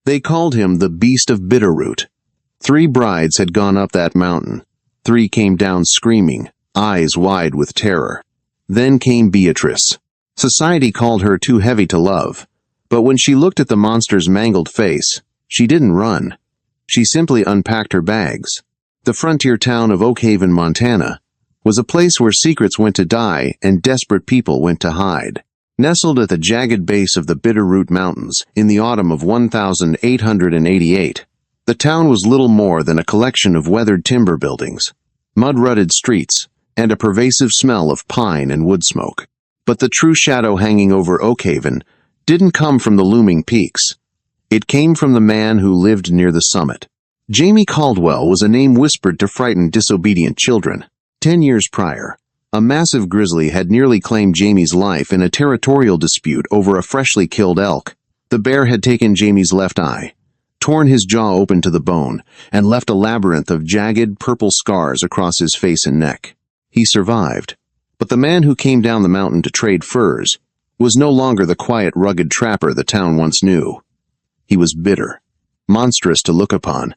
They called him the Beast of Bitterroot. 3 brides had gone up that mountain. 3 came down screaming, eyes wide with terror. Then came Beatrice. Society called her too heavy to love, but when she looked at the monster's mangled face, she didn't run. She simply unpacked her bags. The frontier town of Oak Haven, Montana, was a place where secrets went to die and desperate people went to hide. Nestled at the jagged base of the Bitterroot Mountains in the autumn of 1888, the town was little more than a collection of weathered timber buildings, mud-rutted streets, and a pervasive smell of pine and wood smoke. But the true shadow hanging over Oak Haven didn't come from the looming peaks. It came from the man who lived near the summit. Jamie Caldwell was a name whispered to frighten disobedient children. 10 years prior, a massive grizzly had nearly claimed Jamie's life in a territorial dispute over a freshly killed elk. The bear had taken Jamie's left eye, torn his jaw open to the bone, and left a labyrinth of jagged, purple scars across his face and neck. He survived, but the man who came down the mountain to trade furs was no longer the quiet, rugged trapper the town once knew. He was bitter, monstrous to look upon,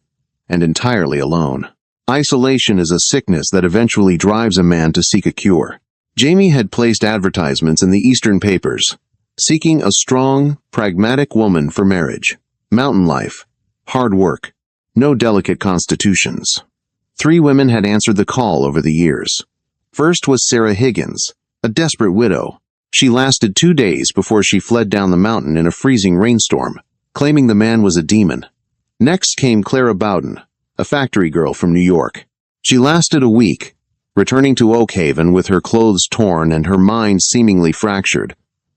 and entirely alone. Isolation is a sickness that eventually drives a man to seek a cure. Jamie had placed advertisements in the eastern papers, seeking a strong, pragmatic woman for marriage. Mountain life, hard work, no delicate constitutions. 3 women had answered the call over the years. First was Sarah Higgins, a desperate widow. She lasted 2 days before she fled down the mountain in a freezing rainstorm, claiming the man was a demon. Next came Clara Bowden, a factory girl from New York. She lasted a week, returning to Oak Haven with her clothes torn and her mind seemingly fractured,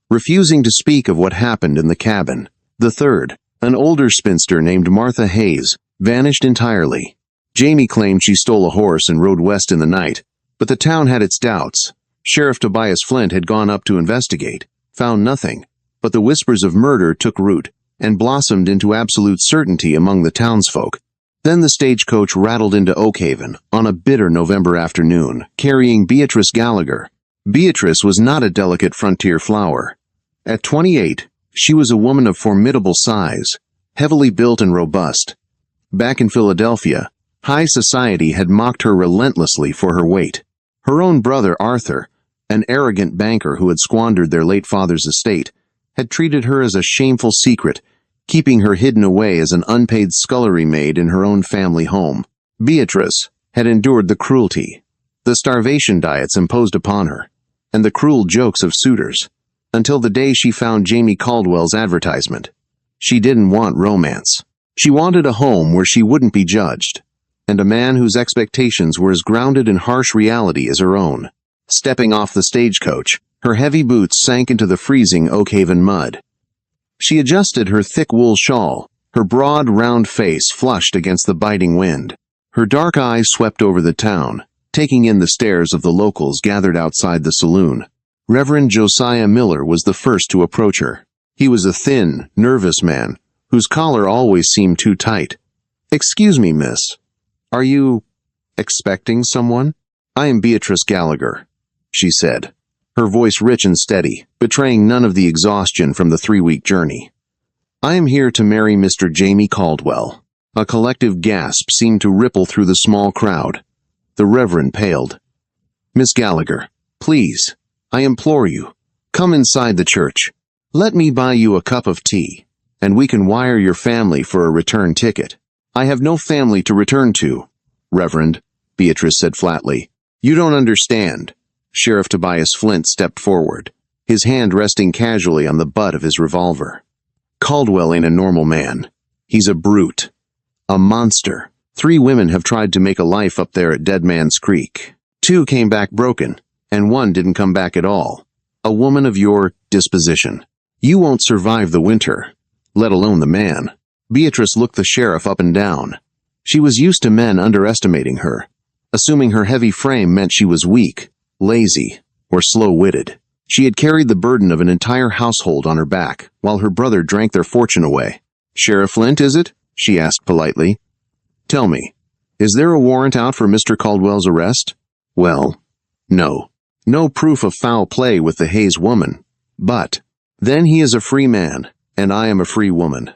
refusing to speak of what happened in the cabin. The third, an older spinster named Martha Hayes, vanished entirely. Jamie claimed she stole a horse and rode west in the night, but the town had its doubts. Sheriff Tobias Flint had gone up to investigate, found nothing, but the whispers of murder took root and blossomed into absolute certainty among the townsfolk. Then the stagecoach rattled into Oak Haven on a bitter November afternoon, carrying Beatrice Gallagher. Beatrice was not a delicate frontier flower. At 28, she was a woman of formidable size, heavily built and robust. Back in Philadelphia, high society had mocked her relentlessly for her weight. Her own brother, Arthur, an arrogant banker who had squandered their late father's estate, had treated her as a shameful secret, keeping her hidden away as an unpaid scullery maid in her own family home. Beatrice had endured the cruelty, the starvation diets imposed upon her, and the cruel jokes of suitors, until the day she found Jamie Caldwell's advertisement. She didn't want romance. She wanted a home where she wouldn't be judged, and a man whose expectations were as grounded in harsh reality as her own. Stepping off the stagecoach, her heavy boots sank into the freezing Oak Haven mud. She adjusted her thick wool shawl, her broad, round face flushed against the biting wind. Her dark eyes swept over the town, taking in the stares of the locals gathered outside the saloon. Reverend Josiah Miller was the first to approach her. He was a thin, nervous man, whose collar always seemed too tight. "Excuse me, miss. Are you expecting someone?" "I am Beatrice Gallagher," she said, her voice rich and steady, betraying none of the exhaustion from the 3-week journey. "I am here to marry Mr. Jamie Caldwell." A collective gasp seemed to ripple through the small crowd. The Reverend paled. "Miss Gallagher, please, I implore you, come inside the church. Let me buy you a cup of tea, and we can wire your family for a return ticket." "I have no family to return to, Reverend," Beatrice said flatly. "You don't understand." Sheriff Tobias Flint stepped forward, his hand resting casually on the butt of his revolver. "Caldwell ain't a normal man. He's a brute. A monster. 3 women have tried to make a life up there at Dead Man's Creek. 2 came back broken, and 1 didn't come back at all. A woman of your disposition. You won't survive the winter, let alone the man." Beatrice looked the sheriff up and down. She was used to men underestimating her, assuming her heavy frame meant she was weak, lazy, or slow-witted. She had carried the burden of an entire household on her back, while her brother drank their fortune away. "Sheriff Flint, is it?" she asked politely. "Tell me, is there a warrant out for Mr. Caldwell's arrest?" "Well, no. No proof of foul play with the Hayes woman. But then he is a free man, and I am a free woman.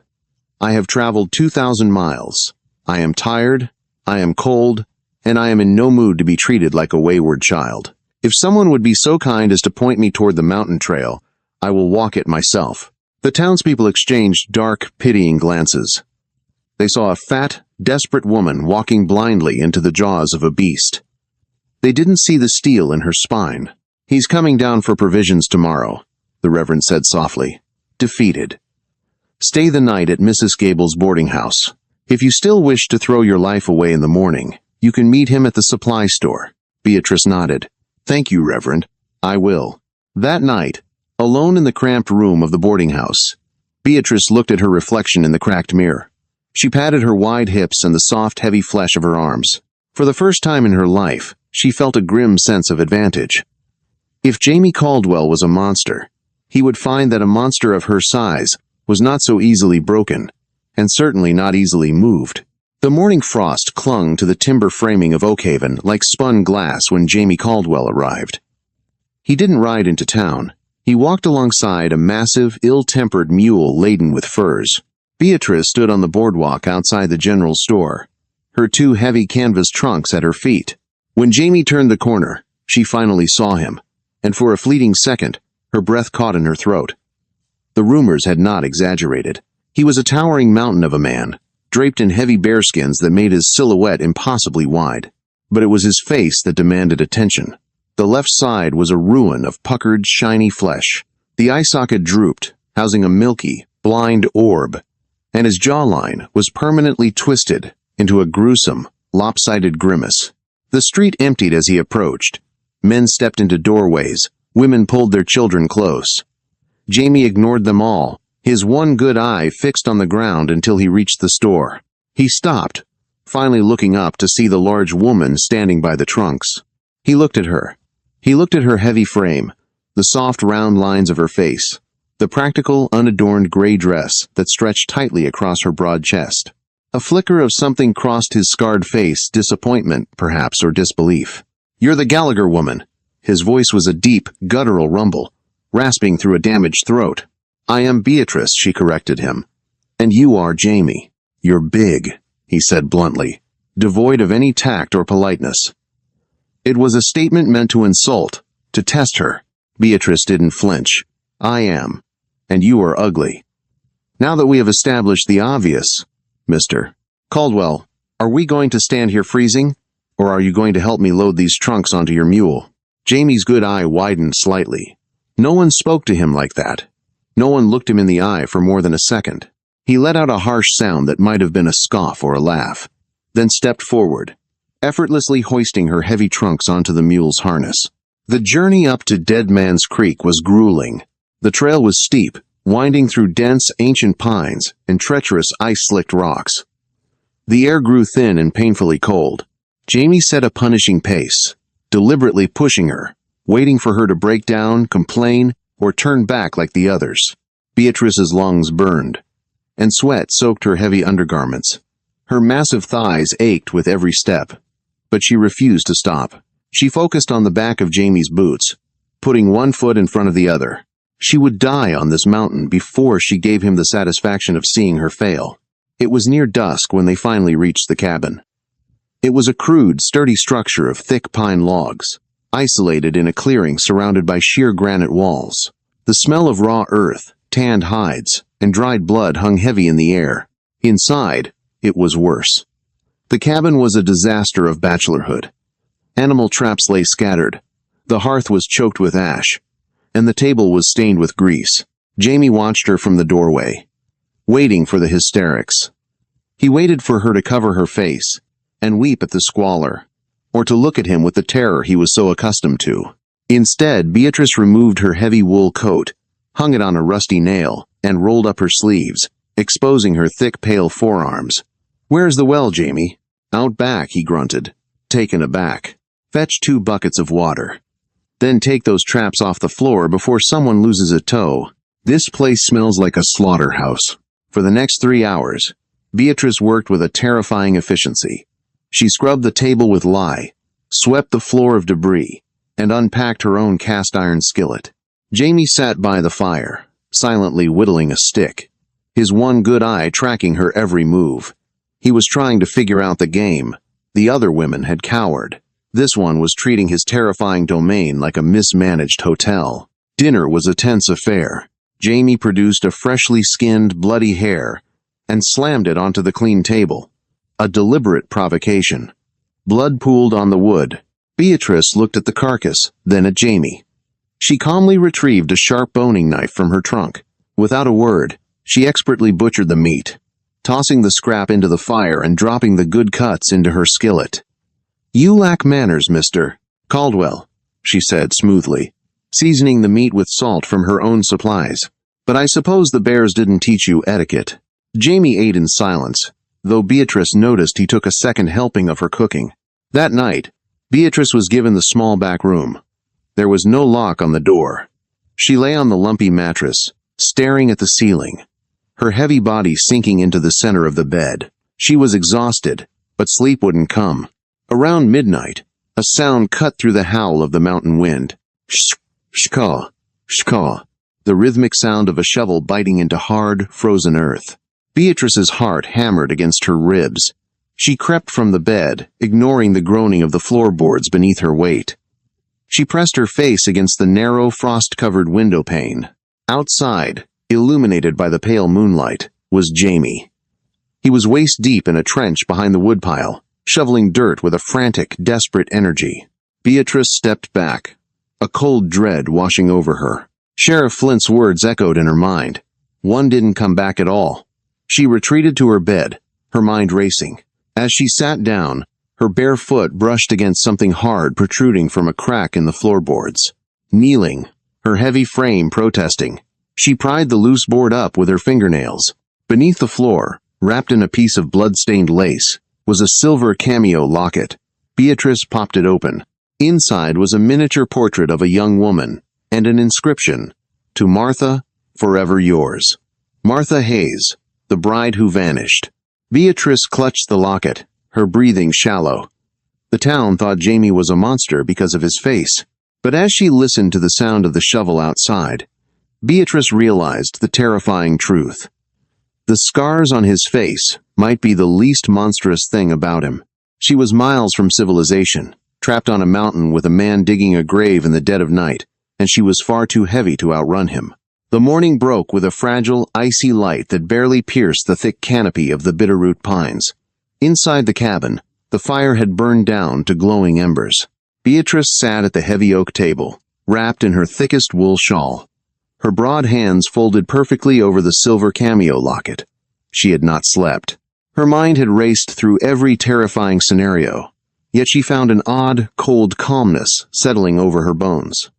I have traveled 2,000 miles. I am tired, I am cold, and I am in no mood to be treated like a wayward child. If someone would be so kind as to point me toward the mountain trail, I will walk it myself." The townspeople exchanged dark, pitying glances. They saw a fat, desperate woman walking blindly into the jaws of a beast. They didn't see the steel in her spine. "He's coming down for provisions tomorrow," the Reverend said softly. Defeated. "Stay the night at Mrs. Gable's boarding house. If you still wish to throw your life away in the morning, you can meet him at the supply store." Beatrice nodded. "Thank you, Reverend. I will." That night, alone in the cramped room of the boarding house, Beatrice looked at her reflection in the cracked mirror. She patted her wide hips and the soft, heavy flesh of her arms. For the first time in her life, she felt a grim sense of advantage. If Jamie Caldwell was a monster, he would find that a monster of her size was not so easily broken, and certainly not easily moved. The morning frost clung to the timber framing of Oakhaven like spun glass when Jamie Caldwell arrived. He didn't ride into town. He walked alongside a massive, ill-tempered mule laden with furs. Beatrice stood on the boardwalk outside the general store, her two heavy canvas trunks at her feet. When Jamie turned the corner, she finally saw him, and for a fleeting second, her breath caught in her throat. The rumors had not exaggerated. He was a towering mountain of a man, draped in heavy bearskins that made his silhouette impossibly wide. But it was his face that demanded attention. The left side was a ruin of puckered, shiny flesh. The eye socket drooped, housing a milky, blind orb, and his jawline was permanently twisted into a gruesome, lopsided grimace. The street emptied as he approached. Men stepped into doorways, women pulled their children close. Jamie ignored them all, his one good eye fixed on the ground until he reached the store. He stopped, finally looking up to see the large woman standing by the trunks. He looked at her. He looked at her heavy frame, the soft round lines of her face, the practical, unadorned gray dress that stretched tightly across her broad chest. A flicker of something crossed his scarred face, disappointment, perhaps, or disbelief. "You're the Gallagher woman." His voice was a deep, guttural rumble, rasping through a damaged throat. "I am Beatrice," she corrected him. "And you are Jamie." "You're big," he said bluntly, devoid of any tact or politeness. It was a statement meant to insult, to test her. Beatrice didn't flinch. "I am. And you are ugly. Now that we have established the obvious, Mr. Caldwell, are we going to stand here freezing, or are you going to help me load these trunks onto your mule?" Jamie's good eye widened slightly. No one spoke to him like that. No one looked him in the eye for more than a second. He let out a harsh sound that might have been a scoff or a laugh, then stepped forward, effortlessly hoisting her heavy trunks onto the mule's harness. The journey up to Dead Man's Creek was grueling. The trail was steep, winding through dense, ancient pines and treacherous ice-slicked rocks. The air grew thin and painfully cold. Jamie set a punishing pace, deliberately pushing her, waiting for her to break down, complain, or turn back like the others. Beatrice's lungs burned, and sweat soaked her heavy undergarments. Her massive thighs ached with every step, but she refused to stop. She focused on the back of Jamie's boots, putting one foot in front of the other. She would die on this mountain before she gave him the satisfaction of seeing her fail. It was near dusk when they finally reached the cabin. It was a crude, sturdy structure of thick pine logs, isolated in a clearing surrounded by sheer granite walls. The smell of raw earth, tanned hides, and dried blood hung heavy in the air. Inside, it was worse. The cabin was a disaster of bachelorhood. Animal traps lay scattered. The hearth was choked with ash, and the table was stained with grease. Jamie watched her from the doorway, waiting for the hysterics. He waited for her to cover her face and weep at the squalor, or to look at him with the terror he was so accustomed to. Instead, Beatrice removed her heavy wool coat, hung it on a rusty nail, and rolled up her sleeves, exposing her thick, pale forearms. "Where's the well, Jamie?" "Out back," he grunted, taken aback. "Fetch 2 buckets of water. Then take those traps off the floor before someone loses a toe. This place smells like a slaughterhouse." For the next 3 hours, Beatrice worked with a terrifying efficiency. She scrubbed the table with lye, swept the floor of debris, and unpacked her own cast-iron skillet. Jamie sat by the fire, silently whittling a stick. his one good eye tracking her every move. He was trying to figure out the game. The other women had cowered. This one was treating his terrifying domain like a mismanaged hotel. Dinner was a tense affair. Jamie produced a freshly skinned, bloody hare and slammed it onto the clean table. A deliberate provocation. Blood pooled on the wood. Beatrice looked at the carcass, then at Jamie. She calmly retrieved a sharp boning knife from her trunk. Without a word, she expertly butchered the meat, tossing the scrap into the fire and dropping the good cuts into her skillet. "You lack manners, Mr. Caldwell," she said smoothly, seasoning the meat with salt from her own supplies. "But I suppose the bears didn't teach you etiquette." Jamie ate in silence, though Beatrice noticed he took a second helping of her cooking. That night, Beatrice was given the small back room. There was no lock on the door. She lay on the lumpy mattress, staring at the ceiling, her heavy body sinking into the center of the bed. She was exhausted, but sleep wouldn't come. Around midnight, a sound cut through the howl of the mountain wind. Shkaw, shkaw, the rhythmic sound of a shovel biting into hard, frozen earth. Beatrice's heart hammered against her ribs. She crept from the bed, ignoring the groaning of the floorboards beneath her weight. She pressed her face against the narrow, frost-covered window pane. Outside, illuminated by the pale moonlight, was Jamie. He was waist-deep in a trench behind the woodpile, shoveling dirt with a frantic, desperate energy. Beatrice stepped back, a cold dread washing over her. Sheriff Flint's words echoed in her mind. One didn't come back at all. She retreated to her bed, her mind racing. As she sat down, her bare foot brushed against something hard protruding from a crack in the floorboards. Kneeling, her heavy frame protesting, she pried the loose board up with her fingernails. Beneath the floor, wrapped in a piece of blood-stained lace, was a silver cameo locket. Beatrice popped it open. Inside was a miniature portrait of a young woman, and an inscription, "To Martha, forever yours." Martha Hayes, the bride who vanished. Beatrice clutched the locket, her breathing shallow. The town thought Jamie was a monster because of his face, but as she listened to the sound of the shovel outside, Beatrice realized the terrifying truth. The scars on his face might be the least monstrous thing about him. She was miles from civilization, trapped on a mountain with a man digging a grave in the dead of night, and she was far too heavy to outrun him. The morning broke with a fragile, icy light that barely pierced the thick canopy of the bitterroot pines. Inside the cabin, the fire had burned down to glowing embers. Beatrice sat at the heavy oak table, wrapped in her thickest wool shawl. Her broad hands folded perfectly over the silver cameo locket. She had not slept. Her mind had raced through every terrifying scenario, yet she found an odd, cold calmness settling over her bones.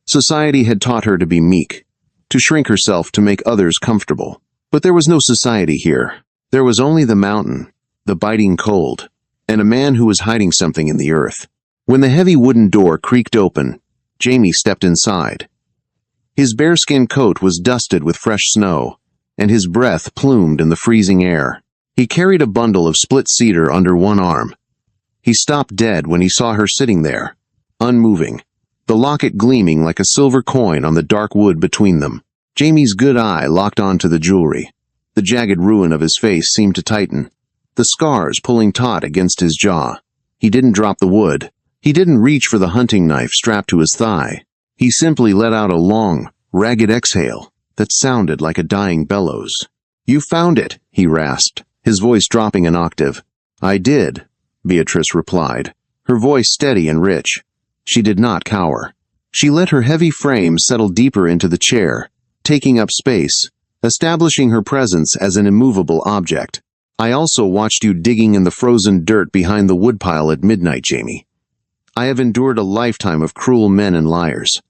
Society had taught her to be meek, to shrink herself to make others comfortable. But there was no society here. There was only the mountain, the biting cold, and a man who was hiding something in the earth. When the heavy wooden door creaked open, Jamie stepped inside. His bearskin coat was dusted with fresh snow, and his breath plumed in the freezing air. He carried a bundle of split cedar under one arm. He stopped dead when he saw her sitting there, unmoving, the locket gleaming like a silver coin on the dark wood between them. Jamie's good eye locked onto the jewelry. The jagged ruin of his face seemed to tighten, the scars pulling taut against his jaw. He didn't drop the wood. He didn't reach for the hunting knife strapped to his thigh. He simply let out a long, ragged exhale that sounded like a dying bellows. "You found it," he rasped, his voice dropping an octave. "I did," Beatrice replied, her voice steady and rich. She did not cower. She let her heavy frame settle deeper into the chair, taking up space, establishing her presence as an immovable object. "I also watched you digging in the frozen dirt behind the woodpile at midnight, Jamie. I have endured a lifetime of cruel men and liars.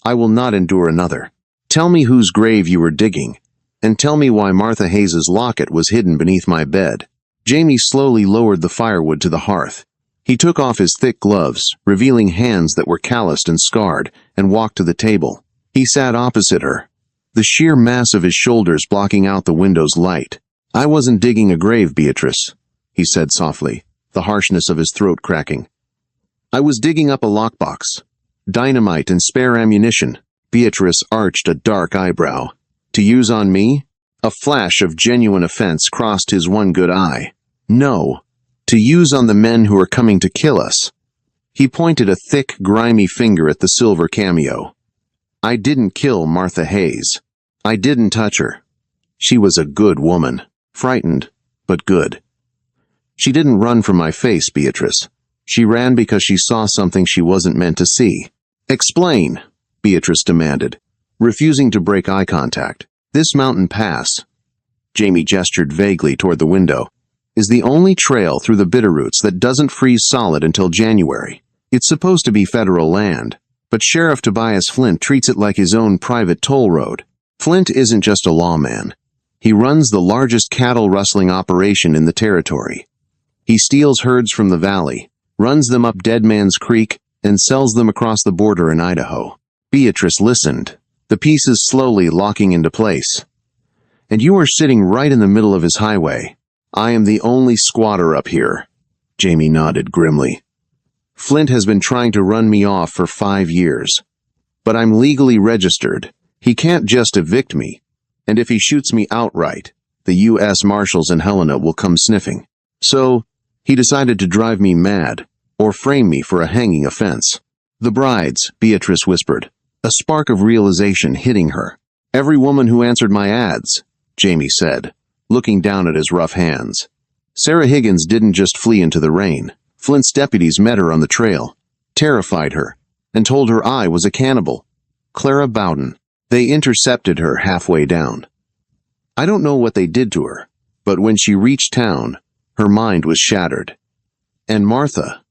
I will not endure another. Tell me whose grave you were digging, and tell me why Martha Hayes's locket was hidden beneath my bed." Jamie slowly lowered the firewood to the hearth. He took off his thick gloves, revealing hands that were calloused and scarred, and walked to the table. He sat opposite her, the sheer mass of his shoulders blocking out the window's light. "I wasn't digging a grave, Beatrice," he said softly, the harshness of his throat cracking. "I was digging up a lockbox. Dynamite and spare ammunition." Beatrice arched a dark eyebrow. "To use on me?" A flash of genuine offense crossed his one good eye. No. To use on the men who are coming to kill us. He pointed a thick, grimy finger at the silver cameo. I didn't kill Martha Hayes. I didn't touch her. She was a good woman. Frightened, but good. She didn't run from my face, Beatrice. She ran because she saw something she wasn't meant to see. Explain, Beatrice demanded, refusing to break eye contact. This mountain pass, Jamie gestured vaguely toward the window, is the only trail through the Bitterroots that doesn't freeze solid until January. It's supposed to be federal land, but Sheriff Tobias Flint treats it like his own private toll road. Flint isn't just a lawman. He runs the largest cattle rustling operation in the territory. He steals herds from the valley, runs them up Dead Man's Creek, and sells them across the border in Idaho. Beatrice listened, the pieces slowly locking into place. And you are sitting right in the middle of his highway. I am the only squatter up here. Jamie nodded grimly. Flint has been trying to run me off for 5 years. But I'm legally registered. He can't just evict me. And if he shoots me outright, the U.S. Marshals in Helena will come sniffing. So, he decided to drive me mad, or frame me for a hanging offense. The brides, Beatrice whispered, a spark of realization hitting her. Every woman who answered my ads, Jamie said, looking down at his rough hands. Sarah Higgins didn't just flee into the rain. Flint's deputies met her on the trail, terrified her, and told her I was a cannibal. Clara Bowden. They intercepted her halfway down. I don't know what they did to her, but when she reached town, her mind was shattered. And Martha.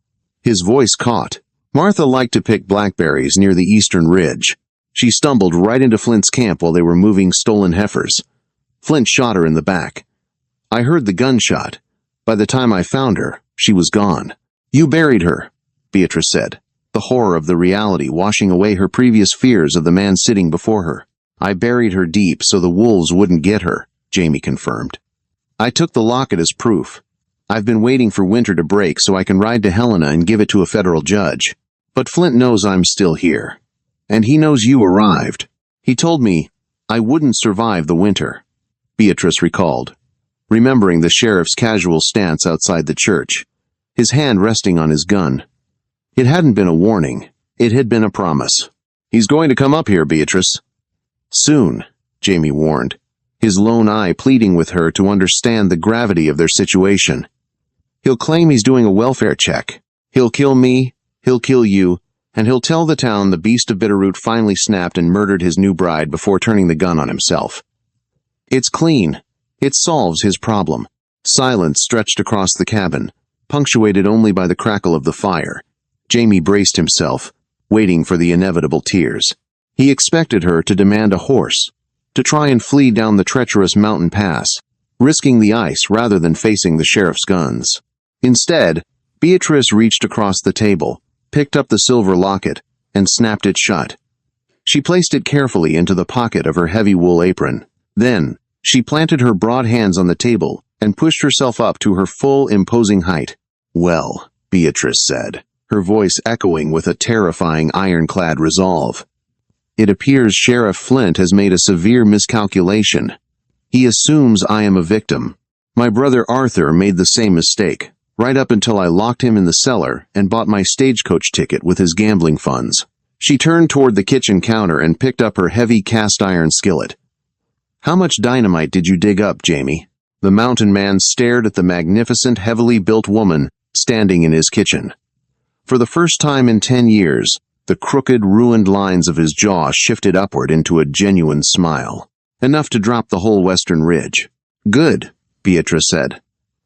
His voice caught. Martha liked to pick blackberries near the eastern ridge. She stumbled right into Flint's camp while they were moving stolen heifers. Flint shot her in the back. I heard the gunshot. By the time I found her, she was gone. You buried her, Beatrice said, the horror of the reality washing away her previous fears of the man sitting before her. I buried her deep so the wolves wouldn't get her, Jamie confirmed. I took the locket as proof. I've been waiting for winter to break so I can ride to Helena and give it to a federal judge. But Flint knows I'm still here. And he knows you arrived. He told me I wouldn't survive the winter, Beatrice recalled, remembering the sheriff's casual stance outside the church, his hand resting on his gun. It hadn't been a warning. It had been a promise. He's going to come up here, Beatrice. Soon, Jamie warned, his lone eye pleading with her to understand the gravity of their situation. He'll claim he's doing a welfare check. He'll kill me, he'll kill you, and he'll tell the town the Beast of Bitterroot finally snapped and murdered his new bride before turning the gun on himself. It's clean. It solves his problem. Silence stretched across the cabin, punctuated only by the crackle of the fire. Jamie braced himself, waiting for the inevitable tears. He expected her to demand a horse, to try and flee down the treacherous mountain pass, risking the ice rather than facing the sheriff's guns. Instead, Beatrice reached across the table, picked up the silver locket, and snapped it shut. She placed it carefully into the pocket of her heavy wool apron. Then, she planted her broad hands on the table and pushed herself up to her full, imposing height. Well, Beatrice said, her voice echoing with a terrifying ironclad resolve. It appears Sheriff Flint has made a severe miscalculation. He assumes I am a victim. My brother Arthur made the same mistake, right up until I locked him in the cellar and bought my stagecoach ticket with his gambling funds. She turned toward the kitchen counter and picked up her heavy cast-iron skillet. How much dynamite did you dig up, Jamie? The mountain man stared at the magnificent, heavily built woman standing in his kitchen. For the first time in 10 years, the crooked, ruined lines of his jaw shifted upward into a genuine smile, enough to drop the whole western ridge. Good, Beatrice said.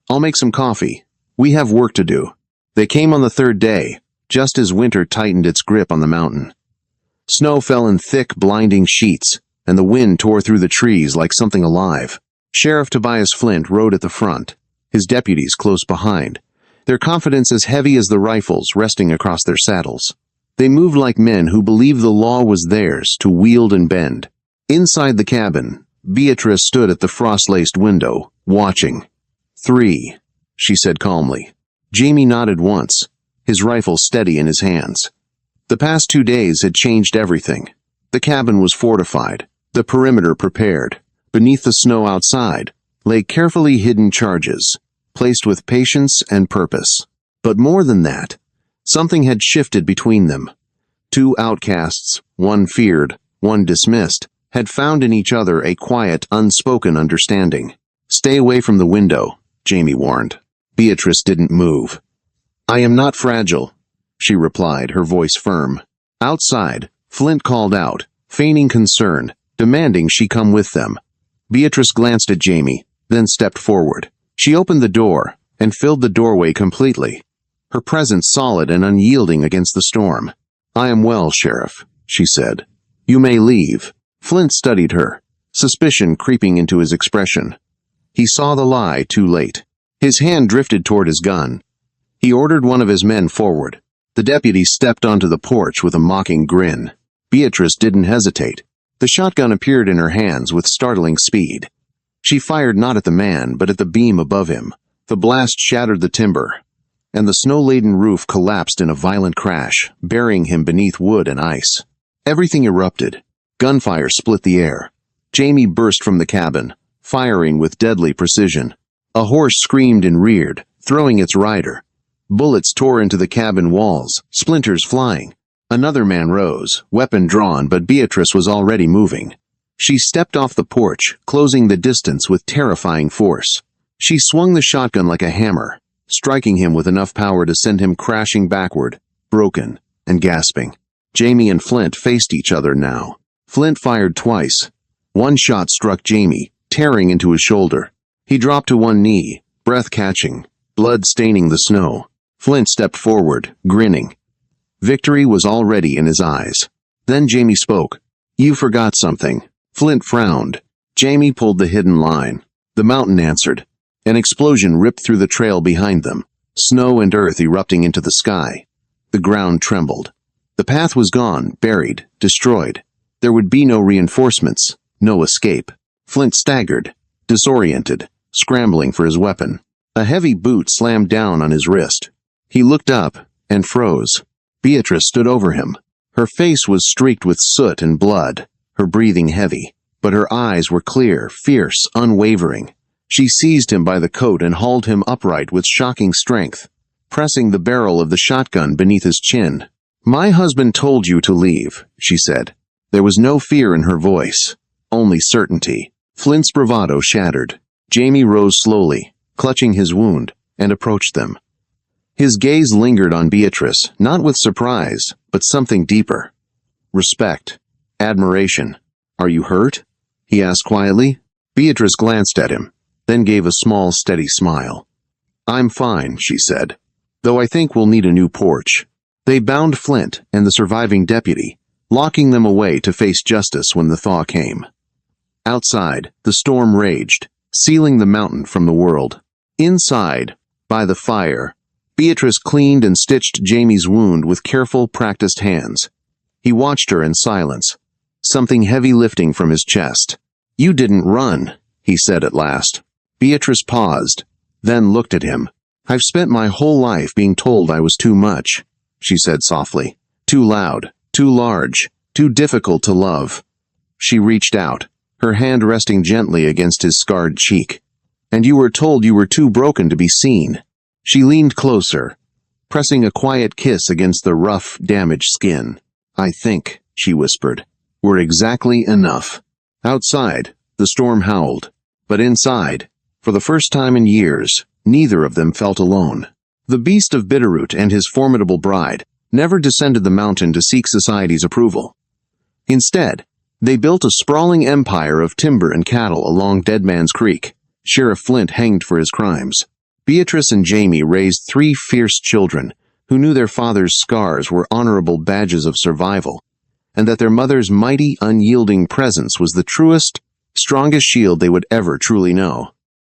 I'll make some coffee. We have work to do. They came on the 3rd day, just as winter tightened its grip on the mountain. Snow fell in thick, blinding sheets, and the wind tore through the trees like something alive. Sheriff Tobias Flint rode at the front, his deputies close behind, their confidence as heavy as the rifles resting across their saddles. They moved like men who believed the law was theirs to wield and bend. Inside the cabin, Beatrice stood at the frost-laced window, watching. 3, she said calmly. Jamie nodded once, his rifle steady in his hands. The past 2 days had changed everything. The cabin was fortified, the perimeter prepared. Beneath the snow outside lay carefully hidden charges, placed with patience and purpose. But more than that, something had shifted between them. Two outcasts, one feared, one dismissed, had found in each other a quiet, unspoken understanding. "Stay away from the window," Jamie warned. Beatrice didn't move. "I am not fragile," she replied, her voice firm. Outside, Flint called out, feigning concern, demanding she come with them. Beatrice glanced at Jamie, then stepped forward. She opened the door and filled the doorway completely, her presence solid and unyielding against the storm. "I am well, Sheriff," she said. "You may leave." Flint studied her, suspicion creeping into his expression. He saw the lie too late. His hand drifted toward his gun. He ordered one of his men forward. The deputy stepped onto the porch with a mocking grin. Beatrice didn't hesitate. The shotgun appeared in her hands with startling speed. She fired not at the man, but at the beam above him. The blast shattered the timber, and the snow-laden roof collapsed in a violent crash, burying him beneath wood and ice. Everything erupted. Gunfire split the air. Jamie burst from the cabin, firing with deadly precision. A horse screamed and reared, throwing its rider. Bullets tore into the cabin walls, splinters flying. Another man rose, weapon drawn, but Beatrice was already moving. She stepped off the porch, closing the distance with terrifying force. She swung the shotgun like a hammer, striking him with enough power to send him crashing backward, broken and gasping. Jamie and Flint faced each other now. Flint fired twice. One shot struck Jamie, tearing into his shoulder. He dropped to one knee, breath catching, blood staining the snow. Flint stepped forward, grinning. Victory was already in his eyes. Then Jamie spoke. "You forgot something." Flint frowned. Jamie pulled the hidden line. The mountain answered. An explosion ripped through the trail behind them, snow and earth erupting into the sky. The ground trembled. The path was gone, buried, destroyed. There would be no reinforcements, no escape. Flint staggered, disoriented, scrambling for his weapon. A heavy boot slammed down on his wrist. He looked up and froze. Beatrice stood over him. Her face was streaked with soot and blood, her breathing heavy, but her eyes were clear, fierce, unwavering. She seized him by the coat and hauled him upright with shocking strength, pressing the barrel of the shotgun beneath his chin. "My husband told you to leave," she said. There was no fear in her voice, only certainty. Flint's bravado shattered. Jamie rose slowly, clutching his wound, and approached them. His gaze lingered on Beatrice, not with surprise, but something deeper. Respect. Admiration. "Are you hurt?" he asked quietly. Beatrice glanced at him, then gave a small, steady smile. "I'm fine," she said, "though I think we'll need a new porch." They bound Flint and the surviving deputy, locking them away to face justice when the thaw came. Outside, the storm raged, sealing the mountain from the world. Inside, by the fire, Beatrice cleaned and stitched Jamie's wound with careful, practiced hands. He watched her in silence, something heavy lifting from his chest. "You didn't run," he said at last. Beatrice paused, then looked at him. "I've spent my whole life being told I was too much," she said softly. "Too loud, too large, too difficult to love." She reached out, her hand resting gently against his scarred cheek. "And you were told you were too broken to be seen." She leaned closer, pressing a quiet kiss against the rough, damaged skin. "I think," she whispered, "we're exactly enough." Outside, the storm howled, but inside, for the first time in years, neither of them felt alone. The Beast of Bitterroot and his formidable bride never descended the mountain to seek society's approval. Instead, they built a sprawling empire of timber and cattle along Dead Man's Creek, Sheriff Flint hanged for his crimes. Beatrice and Jamie raised 3 fierce children who knew their father's scars were honorable badges of survival, and that their mother's mighty, unyielding presence was the truest, strongest shield they would ever truly know.